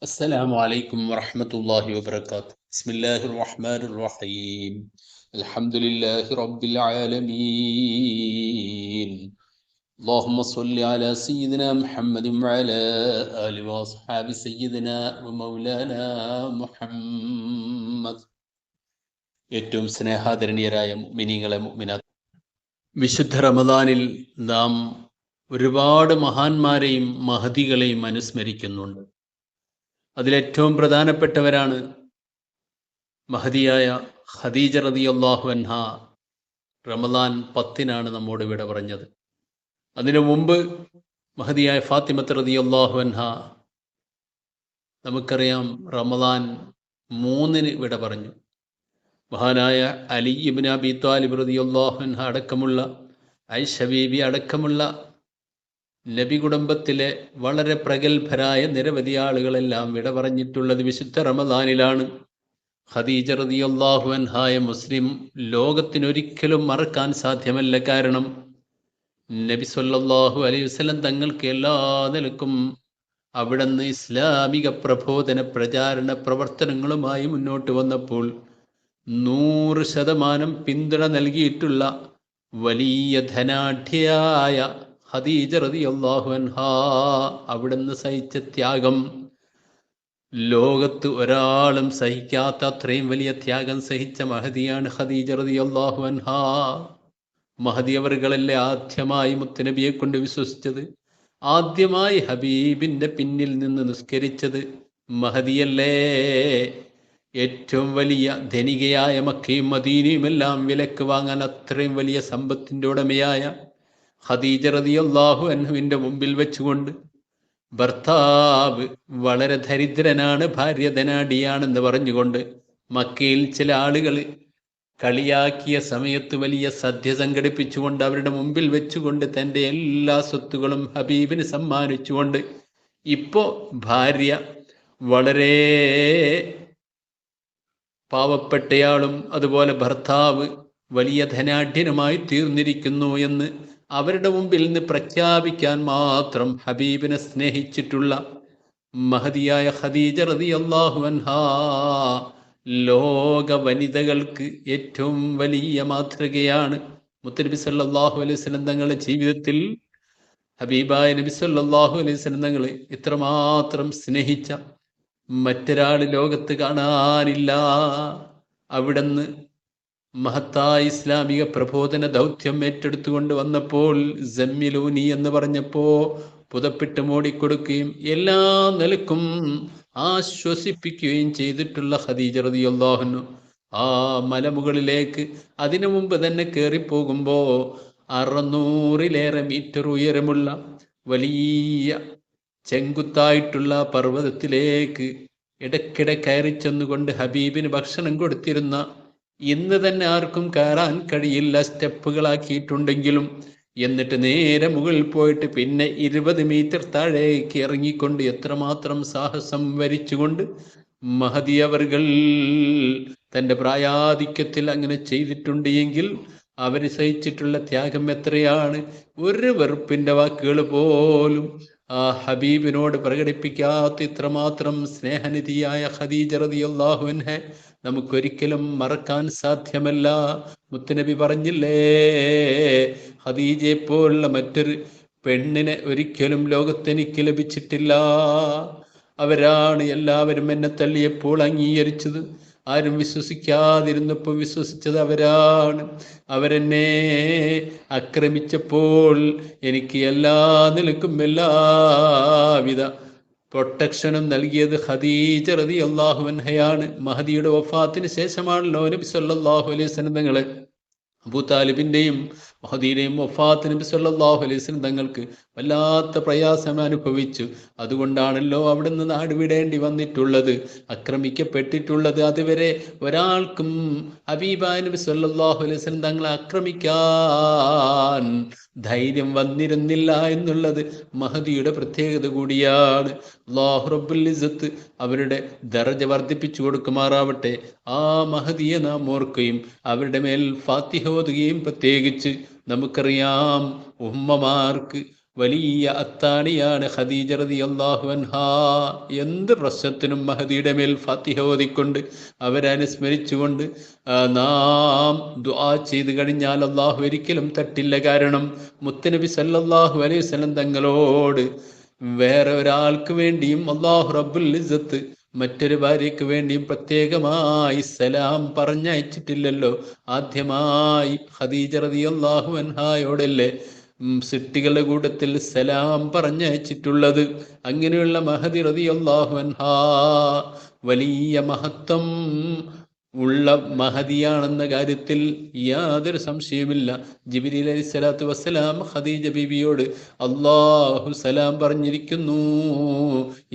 السلام عليكم ورحمة الله وبركاته. بسم الله الرحمن الرحيم. الحمد لله رب العالمين. اللهم صل على سيدنا محمد وعلى آل وأصحاب سيدنا ومولانا മുഹമ്മദ്. ഏറ്റവും സ്നേഹാദരണീയരായ മുഅ്മിനീങ്ങളെ മുഅ്മിനാത്ത്, വിശുദ്ധ റമദാനിൽ നാം ഒരുപാട് മഹാന്മാരെയും മഹദികളെയും അനുസ്മരിക്കുന്നുണ്ട്. അതിലേറ്റവും പ്രധാനപ്പെട്ടവരാണ് മഹദിയായ ഖദീജ റളിയല്ലാഹു അൻഹ. റമദാൻ 10-നാണ് നമ്മോട് വിട പറഞ്ഞത്. അതിനു മുമ്പ് മഹദിയായ ഫാത്തിമത്ത് റളിയല്ലാഹു അൻഹ, നമുക്കറിയാം, റമദാൻ 3-ന് വിട പറഞ്ഞു. മഹാനായ അലി ഇബ്നു അബി ത്വാലിബ് റളിയല്ലാഹു അൻഹ അടക്കമുള്ള, ഐഷ ബീബി അടക്കമുള്ള നബി കുടുംബത്തിലെ വളരെ പ്രഗത്ഭരായ നിരവധി ആളുകളെല്ലാം വിട പറഞ്ഞിട്ടുള്ളത് വിശുദ്ധ റമദാനിലാണ്. ഖദീജ റളിയല്ലാഹു അൻഹായ മുസ്ലിം ലോകത്തിനൊരിക്കലും മറക്കാൻ സാധ്യമല്ല. കാരണം നബി സല്ലല്ലാഹു അലൈഹി വസല്ലം തങ്ങൾക്ക് എല്ലാ നിലക്കും അവിടുന്ന് ഇസ്ലാമിക പ്രബോധന പ്രചാരണ പ്രവർത്തനങ്ങളുമായി മുന്നോട്ട് വന്നപ്പോൾ 100% പിന്തുണ നൽകിയിട്ടുള്ള വലിയ ധനാഢ്യയായ ഖദീജ റളിയല്ലാഹു അൻഹാ, അവിടുന്ന് സഹിച്ച ത്യാഗം ലോകത്ത് ഒരാളും സഹിക്കാത്ത അത്രയും വലിയ ത്യാഗം സഹിച്ച മഹദിയാണ് ഖദീജ റളിയല്ലാഹു അൻഹാ. മഹദി അവറുകളല്ലേ ആദ്യമായി മുത്തുനബിയെ കൊണ്ട് വിശ്വസിച്ചത്? ആദ്യമായി ഹബീബിന്റെ പിന്നിൽ നിന്ന് നിസ്കരിച്ചത് മഹദിയല്ലേ? ഏറ്റവും വലിയ ധനികയായ മക്കയും മദീനയും എല്ലാം വിലക്ക് വാങ്ങാൻ അത്രയും വലിയ സമ്പത്തിന്റെ ഉടമയായ ഖദീജ റളിയല്ലാഹു അൻഹുവിന്റെ മുമ്പിൽ വെച്ചുകൊണ്ട് ഭർത്താവ് വളരെ ദരിദ്രനാണ്, ഭാര്യ ധനാഢ്യയാണെന്ന് പറഞ്ഞുകൊണ്ട് മക്കയിൽ ചില ആളുകൾ കളിയാക്കിയ സമയത്ത് വലിയ സദ്യ സംഘടിപ്പിച്ചുകൊണ്ട് അവരുടെ മുമ്പിൽ വെച്ചുകൊണ്ട് തൻ്റെ എല്ലാ സ്വത്തുകളും ഹബീബിന് സമ്മാനിച്ചുകൊണ്ട് ഇപ്പോ ഭാര്യ വളരെ പാവപ്പെട്ടയാളും അതുപോലെ ഭർത്താവ് വലിയ ധനാഢ്യനുമായി തീർന്നിരിക്കുന്നു എന്ന് അവരുടെ മുമ്പിൽ നിന്ന് പ്രഖ്യാപിക്കാൻ മാത്രം ഹബീബിനെ സ്നേഹിച്ചിട്ടുള്ള മഹദിയായ ഖദീജ റളിയല്ലാഹു അൻഹാ ലോക വനിതകൾക്ക് ഏറ്റവും വലിയ മാതൃകയാണ്. മുത്തുനബി സല്ലല്ലാഹു അലൈഹി വസല്ലം തങ്ങളുടെ ജീവിതത്തിൽ ഹബീബായ നബി സല്ലല്ലാഹു അലൈഹി വസല്ലം തങ്ങളെ ഇത്രമാത്രം സ്നേഹിച്ച മറ്റൊരാൾ ലോകത്ത് കാണാനില്ല. അവിടുന്ന് മഹത്തായ ഇസ്ലാമിക പ്രബോധന ദൗത്യം ഏറ്റെടുത്തുകൊണ്ട് വന്നപ്പോൾ ജമ്മിലൂനി എന്ന് പറഞ്ഞപ്പോ പുതപ്പിട്ട് മൂടിക്കൊടുക്കുകയും എല്ലാ നിലക്കും ആശ്വസിപ്പിക്കുകയും ചെയ്തിട്ടുള്ള ഖദീജ റളിയല്ലാഹു അൻഹ ആ മലമുകളിലേക്ക് അതിനു മുമ്പ് തന്നെ കയറിപ്പോകുമ്പോ 600-ലേറെ മീറ്റർ ഉയരമുള്ള വലിയ ചെങ്കുത്തായിട്ടുള്ള പർവ്വതത്തിലേക്ക് ഇടയ്ക്കിടെ കയറി ചെന്നുകൊണ്ട് ഹബീബിന് ഭക്ഷണം കൊടുത്തിരുന്ന, ഇന്ന് തന്നെ ആർക്കും കയറാൻ കഴിയില്ല, സ്റ്റെപ്പുകളാക്കിയിട്ടുണ്ടെങ്കിലും, എന്നിട്ട് നേരെ മുകളിൽ പോയിട്ട് പിന്നെ 20 മീറ്റർ താഴേക്ക് ഇറങ്ങിക്കൊണ്ട് എത്രമാത്രം സാഹസം വരിച്ചുകൊണ്ട് മഹദി അവർകൾ തൻ്റെ പ്രായാധിക്യത്തിൽ അങ്ങനെ ചെയ്തിട്ടുണ്ട് എങ്കിൽ അവർ സഹിച്ചിട്ടുള്ള ത്യാഗം എത്രയാണ്! ഒരു വെറുപ്പിന്റെ വാക്കുകൾ പോലും ആ ഹബീബിനോട് പ്രകടിപ്പിക്കാത്ത ഇത്രമാത്രം സ്നേഹനിധിയായ ഖദീജ റളിയല്ലാഹു അൻഹ നമുക്കൊരിക്കലും മറക്കാൻ സാധ്യമല്ല. മുത്തുനബി പറഞ്ഞില്ലേ, ഖദീജയെ പോലുള്ള മറ്റൊരു പെണ്ണിനെ ഒരിക്കലും ലോകത്തെനിക്ക് ലഭിച്ചിട്ടില്ല. അവരാണ് എല്ലാവരും എന്നെ തള്ളിയപ്പോൾ അംഗീകരിച്ചത്, ആരും വിശ്വസിക്കാതിരുന്നപ്പോൾ വിശ്വസിച്ചത് അവരാണ്. അവരെന്നെ ആക്രമിച്ചപ്പോൾ എനിക്ക് എല്ലാ നിലക്കും എല്ലാവിധ പ്രൊട്ടക്ഷനും നൽകിയത് ഖദീജ റളിയല്ലാഹു അൻഹയാണ്. മഹദിയുടെ വഫാത്തിന് ശേഷമാണല്ലോ നബി സല്ലല്ലാഹു അലൈഹി വസല്ലം തങ്ങളെ അബൂ താലിബിന്റെയും മഹദിയുടെയും വഫാത്ത് നബി സല്ലല്ലാഹു അലൈഹി വസല്ലം തങ്ങൾക്ക് വല്ലാത്ത പ്രയാസം അനുഭവിച്ചു. അതുകൊണ്ടാണല്ലോ അവിടുന്ന് നാട് വിടേണ്ടി വന്നിട്ടുള്ളത്, ആക്രമിക്കപ്പെട്ടിട്ടുള്ളത്. അതുവരെ ഒരാൾക്കും ഹബീബായ നബി സല്ലല്ലാഹു അലൈഹി വസല്ലം തങ്ങളെ ആക്രമിക്കാൻ ധൈര്യം വന്നിരുന്നില്ല എന്നുള്ളത് മഹദിയുടെ പ്രത്യേകത കൂടിയാണ്. അല്ലാഹു റബ്ബുൽ ഇസ്സത്ത് അവരുടെ ദറജ വർദ്ധിപ്പിച്ചു കൊടുക്കുമാറാവട്ടെ. ആ മഹദിയെ നാം ഓർക്കുകയും അവരുടെ മേൽ ഫാത്തിഹ ഓതുകയും, പ്രത്യേകിച്ച് നമുക്കറിയാം ഉമ്മമാർക്ക് വലിയ അത്താണിയാണ് ഖദീജ റളിയല്ലാഹു അൻഹാ. എന്ത് പ്രശ്നത്തിനും മഹദിയുടെ മേൽ ഫാത്തിഹ ഓതിക്കൊണ്ട് അവരനുസ്മരിച്ചുകൊണ്ട് നാം ദുആ ചെയ്ത് കഴിഞ്ഞാൽ അള്ളാഹു ഒരിക്കലും തട്ടില്ല. കാരണം മുത്തനബി സല്ലല്ലാഹു അലൈഹി വസല്ലം തങ്ങളോട് വേറെ ഒരാൾക്ക് വേണ്ടിയും അള്ളാഹു റബ്ബുൽ ഇസ്സത്ത് മറ്റൊരു ഭാര്യയ്ക്ക് വേണ്ടിയും പ്രത്യേകമായി സലാം പറഞ്ഞയച്ചിട്ടില്ലല്ലോ. ആദ്യമായി ഖദീജ റളിയല്ലാഹു അൻഹായോടല്ലേ സൃഷ്ടികളുടെ കൂട്ടത്തിൽ സലാം പറഞ്ഞയച്ചിട്ടുള്ളത്. അങ്ങനെയുള്ള മഹദി റളിയല്ലാഹു അൻഹാ വലിയ മഹത്വം ഉള്ള മഹദിയാണെന്ന കാര്യത്തിൽ യാതൊരു സംശയമില്ല. ജിബ്രീൽ അലൈഹിസ്സലാത്തു വസ്സലാം ഖദീജ ബീവിയോട് അല്ലാഹു സലാം പറഞ്ഞിരിക്കുന്നു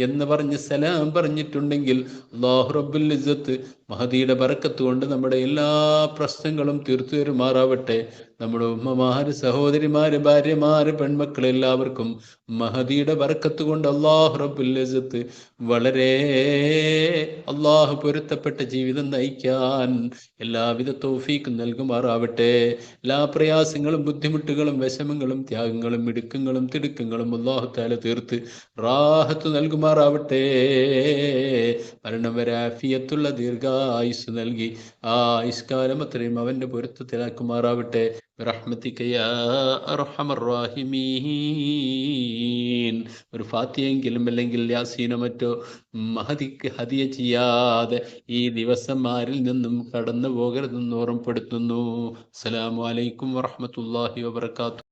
എന്ന് പറഞ്ഞ് സലാം പറഞ്ഞിട്ടുണ്ടെങ്കിൽ അല്ലാഹു റബ്ബുൽ ഇസ്സത്ത് മഹദിയുടെ ബറക്കത്ത് കൊണ്ട് നമ്മുടെ എല്ലാ പ്രശ്നങ്ങളും തീർത്തു തരുമാറാവട്ടെ. നമ്മുടെ ഉമ്മമാര്, സഹോദരിമാര്, ഭാര്യമാര്, പെൺമക്കൾ എല്ലാവർക്കും മഹദിയുടെ ബറക്കത്ത് കൊണ്ട് അല്ലാഹു റബ്ബുൽ ഇസ്സത്ത് വളരെ അല്ലാഹു പൊരുത്തപ്പെട്ട ജീവിതം നയിക്കാൻ എല്ലാവിധ തൗഫീഖും നൽകുമാറാവട്ടെ. എല്ലാ പ്രയാസങ്ങളും ബുദ്ധിമുട്ടുകളും വിഷമങ്ങളും ത്യാഗങ്ങളും ഇടുക്കങ്ങളും തിടുക്കങ്ങളും അല്ലാഹു തആല തീർത്ത് റാഹത്ത് നൽകുമാറാവട്ടെ. മരണം വരെ ആഫിയത്തുള്ള ദീർഘായുസ് നൽകി ആ ആയുഷ്കാലം അത്രയും അവന്റെ പൊരുത്തത്തിലാക്കുമാറാവട്ടെ. ബിറഹ്മതിക യാ അർഹമർ റഹീമീൻ. ഒരു ഫാത്തിയെങ്കിലും അല്ലെങ്കിൽ യാസീനോ മറ്റോ മഹദിക്ക് ഹദിയ ചെയ്യാതെ ഈ ദിവസം ആരിൽ നിന്നും കടന്നു പോകരുതെന്ന് ഓർമ്മപ്പെടുത്തുന്നു. അസ്സലാമു അലൈക്കും വറഹ്മത്തുള്ളാഹി വബറകാതുഹു.